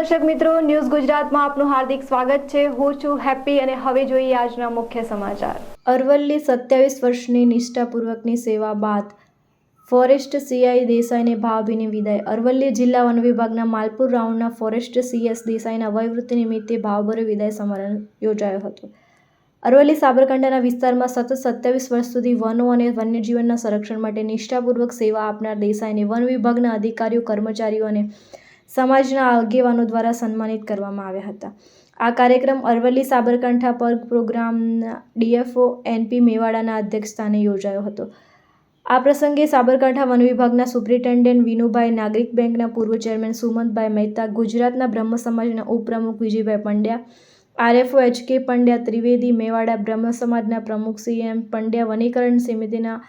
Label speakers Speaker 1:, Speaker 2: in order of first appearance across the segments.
Speaker 1: દર્શક મિત્રો, ન્યૂઝ ગુજરાતમાં આપનું હાર્દિક સ્વાગત છે। હું છું હેપી અને હવે જોઈએ આજના મુખ્ય સમાચાર। અરવલ્લી 27 વર્ષની નિષ્ઠાપૂર્વકની સેવા બાદ ફોરેસ્ટ સીઆઈ દેસાઈને ભાવભીની વિદાય। અરવલ્લી જિલ્લા વન વિભાગના માલપુર રાઉન્ડના ફોરેસ્ટ સીએસ દેસાઈના વયવૃત્તિ નિમિત્તે ભાવભર્યો વિદાય સમારંભ યોજાયો હતો। અરવલ્લી સાબરકાંઠાના વિસ્તારમાં સતત 27 વર્ષ સુધી વનો અને વન્યજીવનના સંરક્ષણ માટે નિષ્ઠાપૂર્વક સેવા આપનાર દેસાઈને વન વિભાગના અધિકારીઓ, કર્મચારીઓ અને સમાજના આગેવાનો દ્વારા સન્માનિત કરવામાં આવ્યા હતા। આ કાર્યક્રમ અરવલ્લી સાબરકાંઠા પર્ગ પ્રોગ્રામના ડીએફઓ એનપી મેવાડાના અધ્યક્ષસ્થાને યોજાયો હતો। આ પ્રસંગે સાબરકાંઠા વન વિભાગના સુપ્રિન્ટેન્ડન્ટ વિનુભાઈ, નાગરિક બેંકના પૂર્વ ચેરમેન સુમંતભાઈ મહેતા, ગુજરાતના બ્રહ્મ સમાજના ઉપપ્રમુખ વિજયભાઈ પંડ્યા, આરએફઓ એચકે પંડ્યા ત્રિવેદી, મેવાડા બ્રહ્મ સમાજના પ્રમુખ સીએમ પંડ્યા, વનીકરણ સમિતિના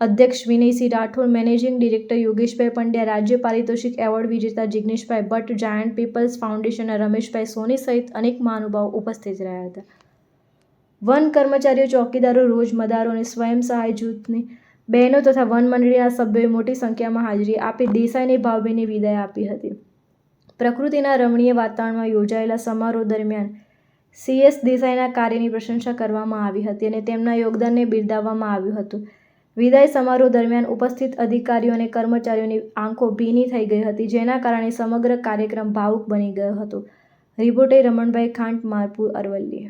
Speaker 1: અધ્યક્ષ વિનયસિંહ રાઠોડ, મેનેજિંગ ડિરેક્ટર યોગેશભાઈ પંડ્યા, રાજ્ય પારિતોષિક એવોર્ડ વિજેતા જિગ્નેશભાઈ ભટ્ટ, જાયન્ટ પીપલ્સ ફાઉન્ડેશનના રમેશભાઈ સોની સહિત અનેક મહાનુભાવો ઉપસ્થિત રહ્યા હતા। વન કર્મચારીઓ, ચોકીદારો, રોજમદારો અને સ્વયં સહાય જૂથની બહેનો તથા વન મંડળીના સભ્યોએ મોટી સંખ્યામાં હાજરી આપી દેસાઈને ભાવભીની વિદાય આપી હતી। પ્રકૃતિના રમણીય વાતાવરણમાં યોજાયેલા સમારોહ દરમિયાન સીએસ દેસાઈના કાર્યની પ્રશંસા કરવામાં આવી હતી અને તેમના યોગદાનને બિરદાવવામાં આવ્યું હતું। વિદાય સમારોહ દરમિયાન ઉપસ્થિત અધિકારીઓ અને કર્મચારીઓની આંખો ભીની થઈ ગઈ હતી, જેના કારણે સમગ્ર કાર્યક્રમ ભાવુક બની ગયો હતો। રિપોર્ટર રમણભાઈ ખાંટ, માલપુર, અરવલ્લી।